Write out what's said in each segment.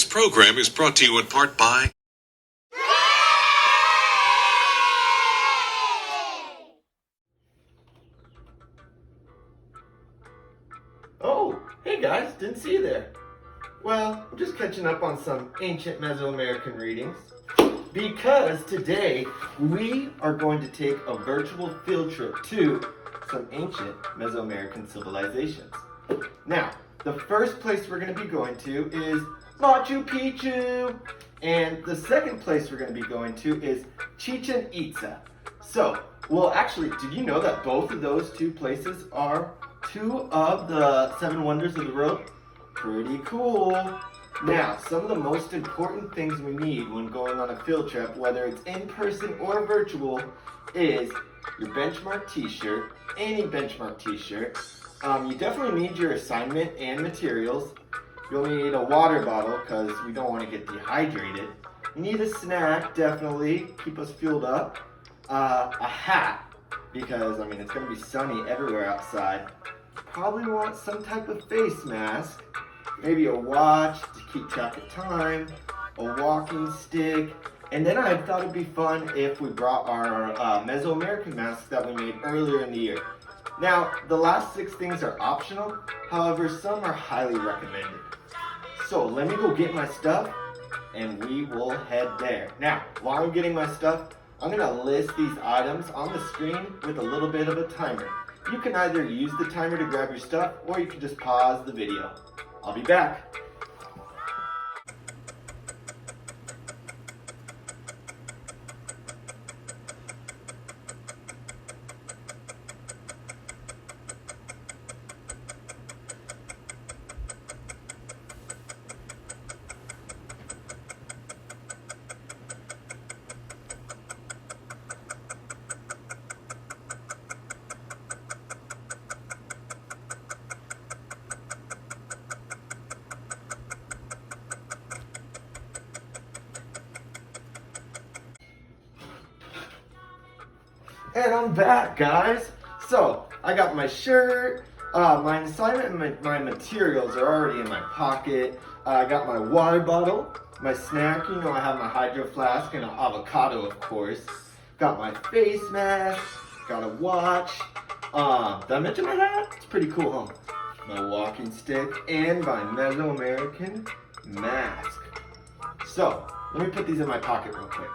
This program is brought to you in part by... Oh, hey guys, didn't see you there. Well, I'm just catching up on some ancient Mesoamerican readings because today we are going to take a virtual field trip to some ancient Mesoamerican civilizations. Now, the first place we're going to be going to is Machu Picchu, and the second place we're going to be going to is Chichen Itza. So, well, actually, did you know that both of those two places are two of the seven wonders of the world? Pretty cool. Now, some of the most important things we need when going on a field trip, whether it's in person or virtual, is your benchmark t-shirt, any benchmark t-shirt. You definitely need your assignment and materials. You'll need a water bottle because we don't want to get dehydrated. You need a snack, definitely, keep us fueled up. A hat, because it's going to be sunny everywhere outside. Probably want some type of face mask, maybe a watch to keep track of time, a walking stick, and then I thought it'd be fun if we brought our Mesoamerican masks that we made earlier in the year. Now, the last 6 things are optional, however, some are highly recommended. So let me go get my stuff, and we will head there. Now, while I'm getting my stuff, I'm going to list these items on the screen with a little bit of a timer. You can either use the timer to grab your stuff, or you can just pause the video. I'll be back. And I'm back, guys. So, I got my shirt, my assignment and my materials are already in my pocket. I got my water bottle, my snack, I have my hydro flask and an avocado, of course. Got my face mask, got a watch. Did I mention my hat? It's pretty cool, huh? My walking stick and my Mesoamerican mask. So, let me put these in my pocket real quick.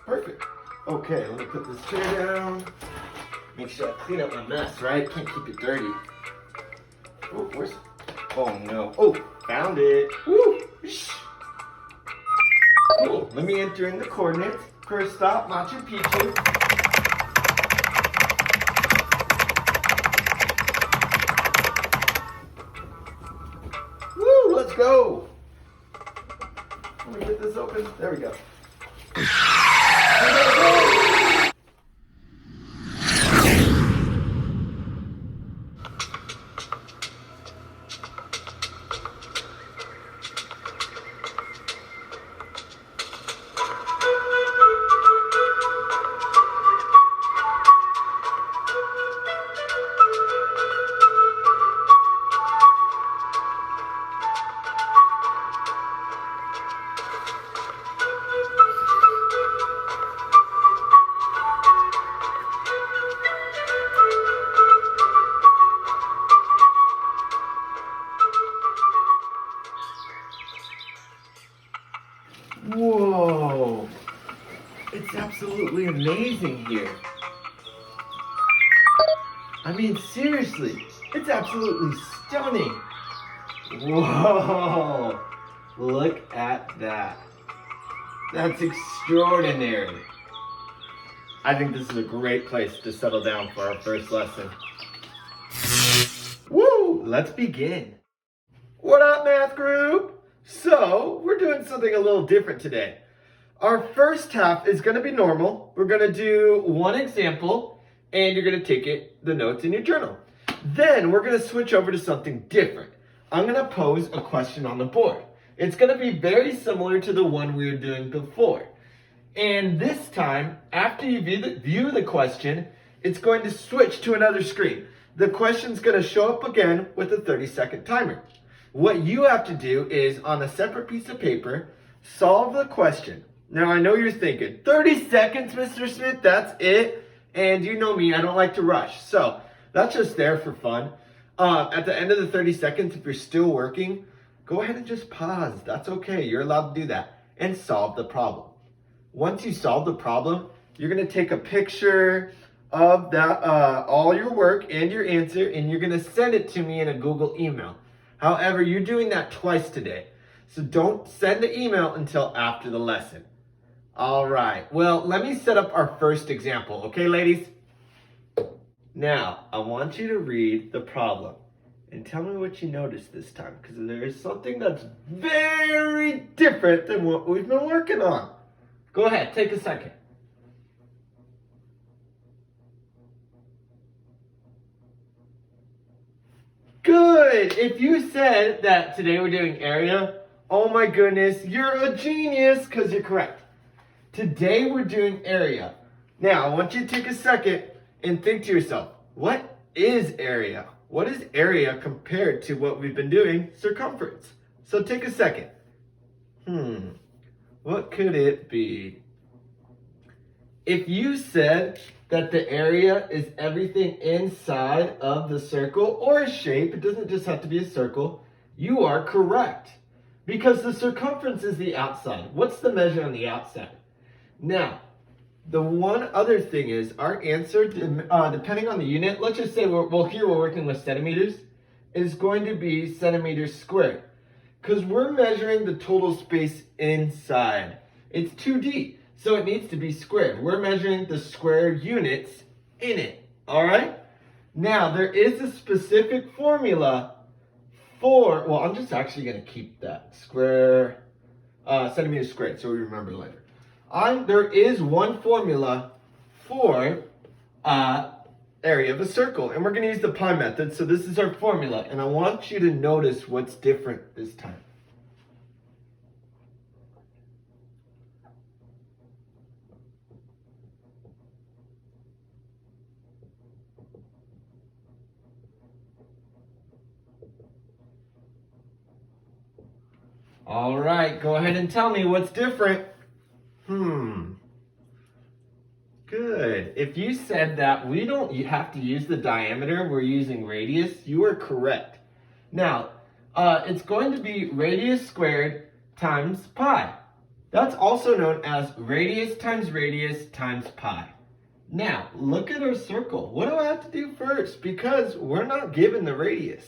Perfect. Okay, let me put this chair down. Make sure I clean up my mess, right? Can't keep it dirty. Oh, where's... Oh, no. Oh, found it. Woo! Cool. Let me enter in the coordinates. First stop, Machu Picchu. Woo! Let's go! Let me get this open. There we go. Whoa, it's absolutely amazing here. Seriously, it's absolutely stunning. Whoa, look at that. That's extraordinary. I think this is a great place to settle down for our first lesson. Woo, let's begin. What up, math group? So, we're doing something a little different today. Our first half is going to be normal. We're going to do one example, and you're going to take the notes in your journal. Then, we're going to switch over to something different. I'm going to pose a question on the board. It's going to be very similar to the one we were doing before. And this time, after you view the question, it's going to switch to another screen. The question's going to show up again with a 30-second timer. What you have to do is, on a separate piece of paper, solve the question. Now, I know you're thinking, 30 seconds, Mr. Smith, that's it? And you know me, I don't like to rush. So, that's just there for fun. At the end of the 30 seconds, if you're still working, go ahead and just pause. That's okay. You're allowed to do that. And solve the problem. Once you solve the problem, you're going to take a picture of that, all your work and your answer, and you're going to send it to me in a Google email. However, you're doing that twice today. So don't send the email until after the lesson. All right. Well, let me set up our first example. Okay, ladies? Now, I want you to read the problem and tell me what you noticed this time, because there is something that's very different than what we've been working on. Go ahead, take a second. Good. If you said that today we're doing area, oh my goodness, you're a genius, because you're correct. Today we're doing area. Now, I want you to take a second and think to yourself, what is area? What is area compared to what we've been doing, circumference? So take a second. What could it be? If you said that the area is everything inside of the circle or a shape, it doesn't just have to be a circle, you are correct. Because the circumference is the outside. What's the measure on the outside? Now, the one other thing is our answer, depending on the unit, let's just say, here we're working with centimeters, is going to be centimeters squared. Because we're measuring the total space inside. It's 2D, so it needs to be squared. We're measuring the square units in it, all right? Now, there is a specific formula for, well, I'm just actually going to keep that square, centimeters squared, so we remember later. There is one formula for area of a circle, and we're going to use the pi method, so this is our formula, and I want you to notice what's different this time. All right, go ahead and tell me what's different. Good. If you said that you have to use the diameter, we're using radius, you are correct. Now, it's going to be radius squared times pi. That's also known as radius times pi. Now, look at our circle. What do I have to do first? Because we're not given the radius.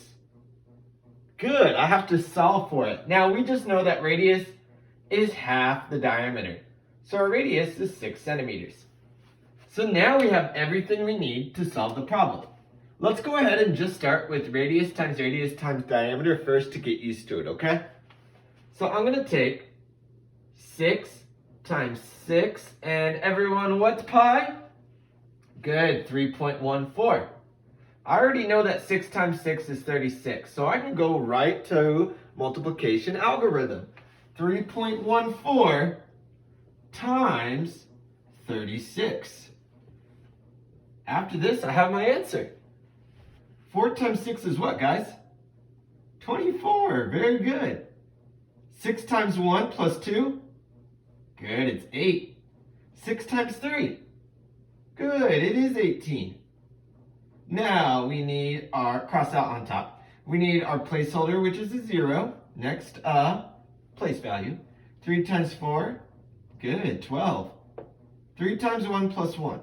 Good, I have to solve for it. Now, we just know that radius is half the diameter. So our radius is 6 centimeters. So now we have everything we need to solve the problem. Let's go ahead and just start with radius times diameter first to get used to it, okay? So I'm going to take 6 times 6, and everyone, what's pi? Good, 3.14. I already know that 6 times 6 is 36, so I can go right to multiplication algorithm. 3.14 times 36. After this, I have my answer. 4 times 6 is what, guys? 24. Very good. 6 times 1 plus 2? Good, it's 8. 6 times 3? Good, it is 18. Now we need our, cross out on top, we need our placeholder, which is a 0. Next, place value. 3 times 4? Good, 12. 3 times 1 plus 1?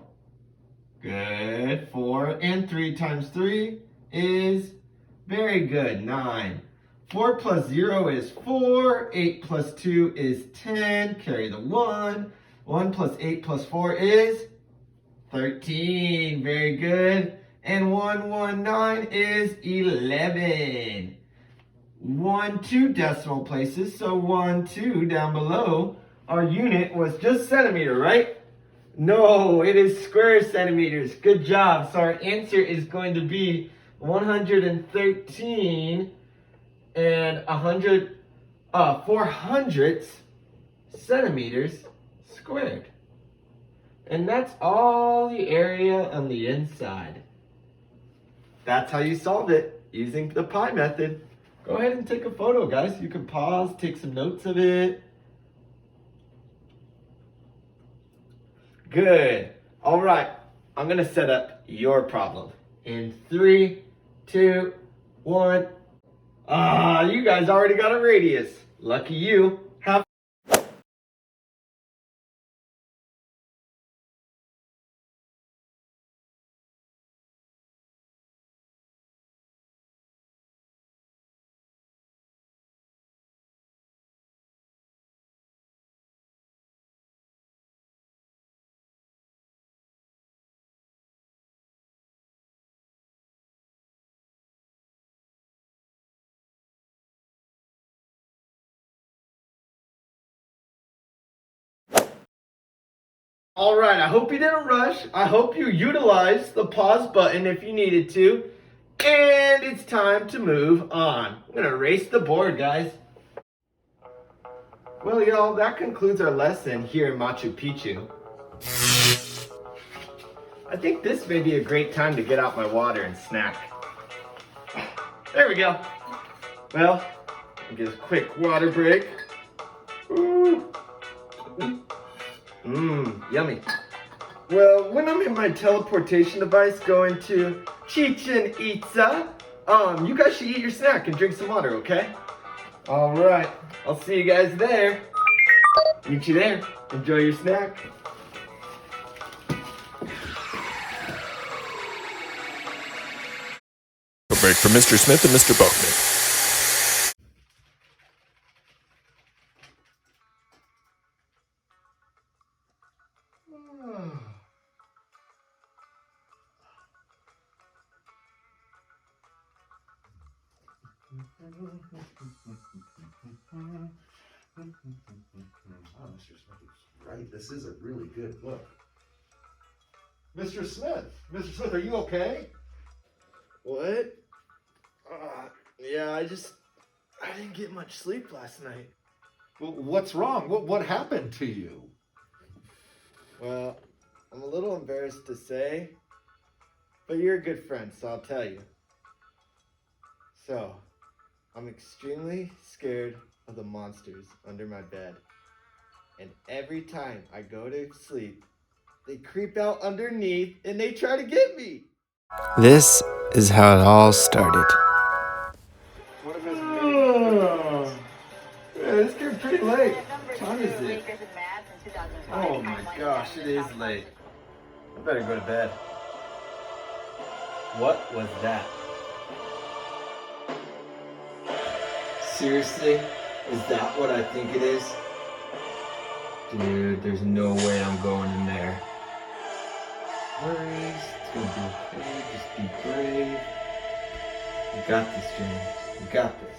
Good, 4. And 3 times 3 is, very good, 9. 4 plus 0 is 4. 8 plus 2 is 10. Carry the 1. 1 plus 8 plus 4 is 13. Very good. And 119 is 11. 1, 2 decimal places. So 1, 2 down below. Our unit was just centimeter, right? No, it is square centimeters. Good job. So our answer is going to be 113 and 400 centimeters squared. And that's all the area on the inside. That's how you solve it using the pi method. Go ahead and take a photo, guys. You can pause, take some notes of it. Good. All right. I'm going to set up your problem. In 3, 2, 1. You guys already got a radius. Lucky you. Have All right, I hope you didn't rush. I hope you utilized the pause button if you needed to. And it's time to move on. I'm gonna erase the board, guys. Well, y'all, that concludes our lesson here in Machu Picchu. I think this may be a great time to get out my water and snack. There we go. Well, I'll get a quick water break. Yummy. Well, when I'm in my teleportation device going to Chichen Itza, you guys should eat your snack and drink some water, okay? All right, I'll see you guys there. Meet you there. Enjoy your snack. A break from Mr. Smith and Mr. Buckman. Oh, Mr. Smith is right. This is a really good book. Mr. Smith! Mr. Smith, are you okay? What? Yeah, I didn't get much sleep last night. Well, what's wrong? What happened to you? Well, I'm a little embarrassed to say, but you're a good friend, so I'll tell you. So, I'm extremely scared of the monsters under my bed. And every time I go to sleep, they creep out underneath and they try to get me. This is how it all started. Yeah, it's getting pretty late. What time is it? Oh my gosh, it is late. I better go to bed. What was that? Seriously? Is that what I think it is? Dude, there's no way I'm going in there. Worries, it's gonna be okay, just be brave. You got this, Jane. You got this.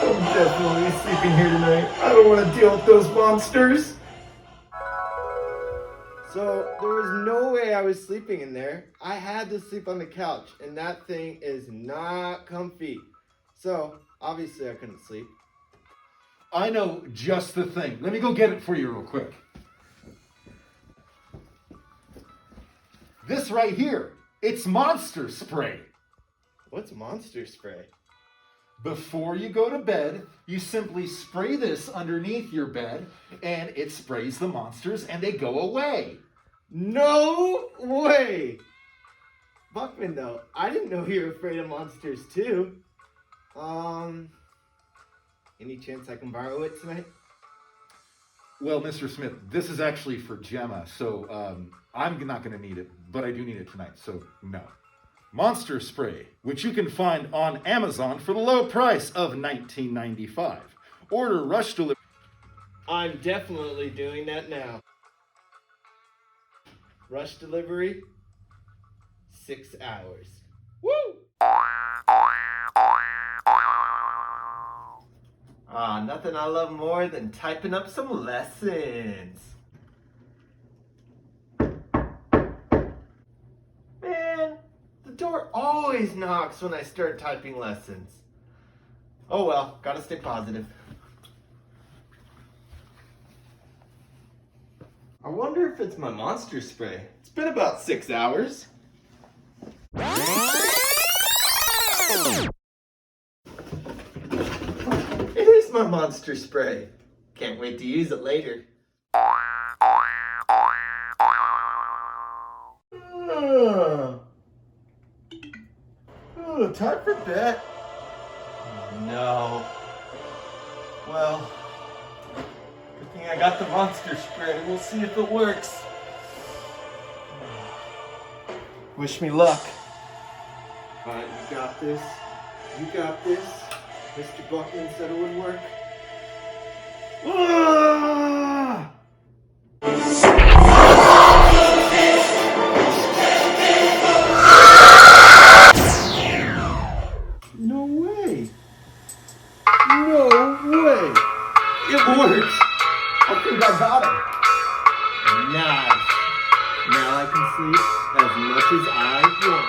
I'm definitely sleeping here tonight. I don't want to deal with those monsters. So there was no way I was sleeping in there. I had to sleep on the couch, and that thing is not comfy. So obviously I couldn't sleep. I know just the thing. Let me go get it for you real quick. This right here, it's monster spray. What's monster spray? Before you go to bed, you simply spray this underneath your bed, and it sprays the monsters, and they go away. No way! Buckman, though, I didn't know you were afraid of monsters, too. Any chance I can borrow it tonight? Well, Mr. Smith, this is actually for Gemma, so I'm not going to need it, but I do need it tonight, so no. Monster Spray, which you can find on Amazon for the low price of $19.95. Order rush delivery. I'm definitely doing that now. Rush delivery, 6 hours. Woo! Nothing I love more than typing up some lessons. Man, the door always knocks when I start typing lessons. Oh well, gotta stay positive. wonder if it's my monster spray. It's been about 6 hours. It is my monster spray. Can't wait to use it later. Time for bed. Oh, no. Well, good thing I got the monster spray. We'll see if it works. Wish me luck. Alright, you got this. You got this. Mr. Buckman said it would work. Ah! No way. No way. It worked. I think I got it. Nice. Now I can sleep as much as I want.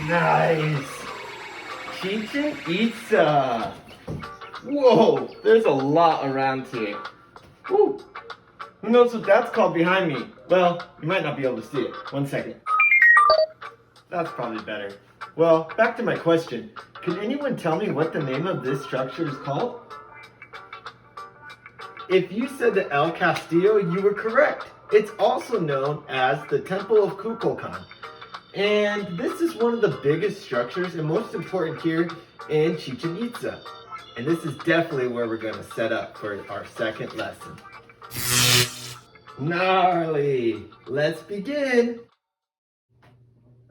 Nice! Chichen Itza! Whoa, there's a lot around here. Woo! Who knows what that's called behind me? Well, you might not be able to see it. 1 second. That's probably better. Well, back to my question. Can anyone tell me what the name of this structure is called? If you said the El Castillo, you were correct. It's also known as the Temple of Kukulkan. And this is one of the biggest structures and most important here in Chichen Itza. And this is definitely where we're going to set up for our second lesson. Gnarly! Let's begin!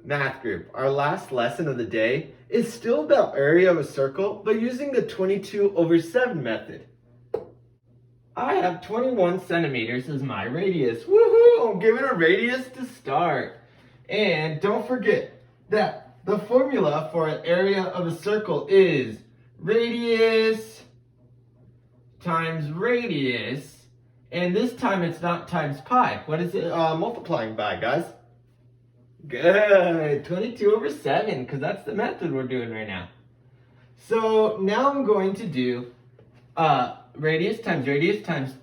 Math group, our last lesson of the day is still about area of a circle, but using the 22/7 method. I have 21 centimeters as my radius. Woohoo! I'm giving a radius to start. And don't forget that the formula for an area of a circle is radius times radius. And this time it's not times pi. What is it multiplying by, guys? Good. 22/7, because that's the method we're doing right now. So now I'm going to do radius times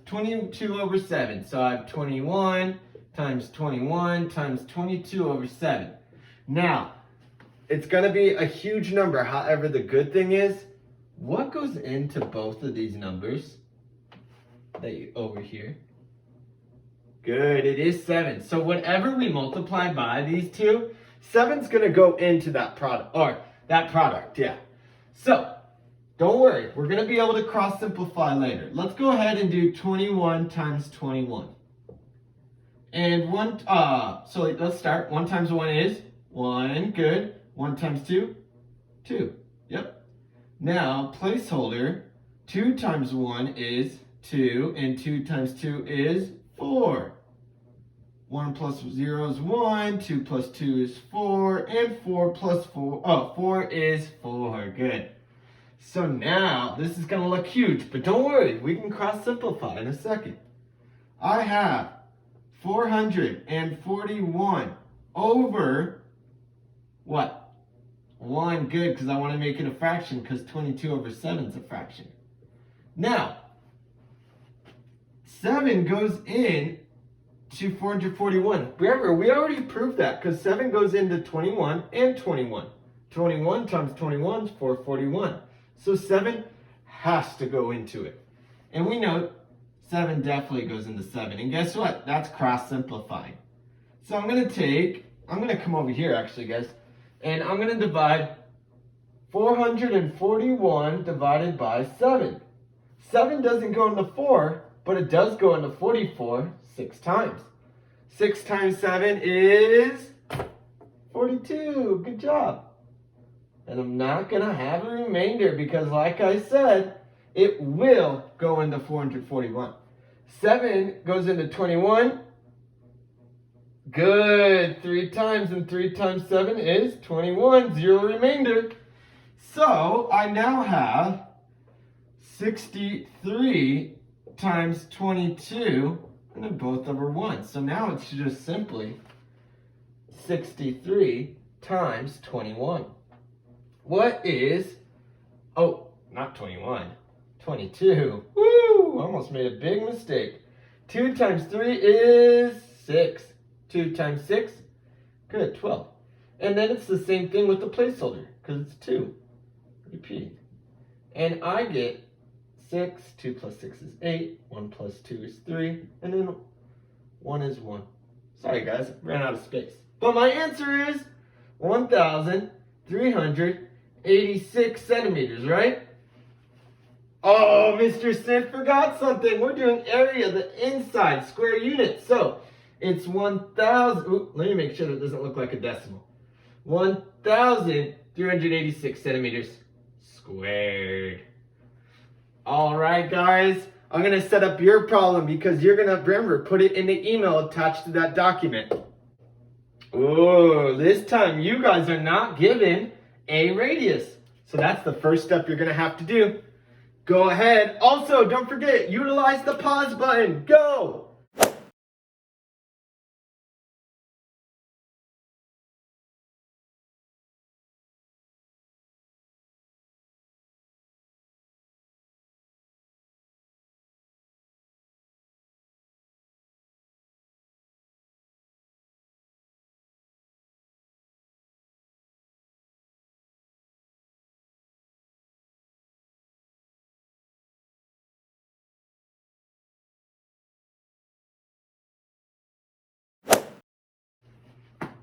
22/7. So I have 21 times 21 times 22/7. Now, it's going to be a huge number. However, the good thing is, what goes into both of these numbers over here? Good, it is 7. So whatever we multiply by these two, 7's going to go into that product, yeah. So, don't worry, we're going to be able to cross simplify later. Let's go ahead and do 21 times 21. And so let's start. 1 times 1 is 1, good. 1 times 2, 2, yep. Now, placeholder, 2 times 1 is 2, and 2 times 2 is 4. 1 plus 0 is 1, 2 plus 2 is 4, and 4 plus 4, 4 is 4, good. So now, this is going to look huge, but don't worry, we can cross simplify in a second. I have 441 over what? 1, good, because I want to make it a fraction, because 22/7 is a fraction. Now, 7 goes in to 441. Remember, we already proved that, because 7 goes into 21 and 21. 21 times 21 is 441. So 7 has to go into it. And we know 7 definitely goes into 7. And guess what? That's cross simplifying. So I'm going to come over here actually, guys. And I'm going to divide 441 divided by 7. 7 doesn't go into 4, but it does go into 44 6 times. 6 times 7 is 42. Good job. And I'm not going to have a remainder because, like I said, it will go into 441. 7 goes into 21. Good. 3 times, and 3 times 7 is 21. 0 remainder. So I now have 63 times 22, and then both of them are 1. So now it's just simply 63 times 21. What is, oh, not 21, 22. Woo! Almost made a big mistake. 2 times 3 is 6. 2 times 6, good, 12. And then it's the same thing with the placeholder, because it's 2. Repeat. And I get 6, 2 plus 6 is 8, 1 plus 2 is 3, and then 1 is 1. Sorry guys, ran out of space. But my answer is 1,386 centimeters, right? Oh, Mr. Smith forgot something. We're doing area, the inside, square unit. So it's 1,000. Let me make sure that doesn't look like a decimal. 1,386 centimeters squared. All right, guys. I'm going to set up your problem because you're going to, remember, put it in the email attached to that document. Oh, this time you guys are not given a radius. So that's the first step you're going to have to do. Go ahead. Also, don't forget, utilize the pause button. Go!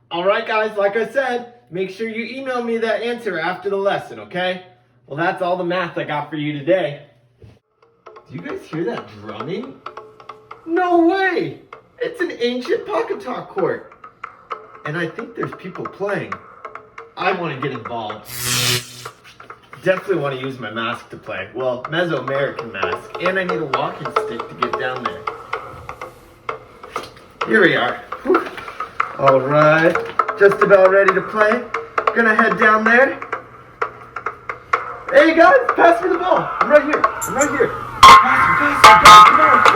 Alright guys, like I said, make sure you email me that answer after the lesson, okay? Well, that's all the math I got for you today. Do you guys hear that drumming? No way! It's an ancient pocket talk court. And I think there's people playing. I want to get involved. Definitely want to use my mask to play. Well, Mesoamerican mask. And I need a walking stick to get down there. Here we are. Whew. All right, just about ready to play. Gonna head down there. Hey guys, pass me the ball. I'm right here. Pass me, guys. Come on.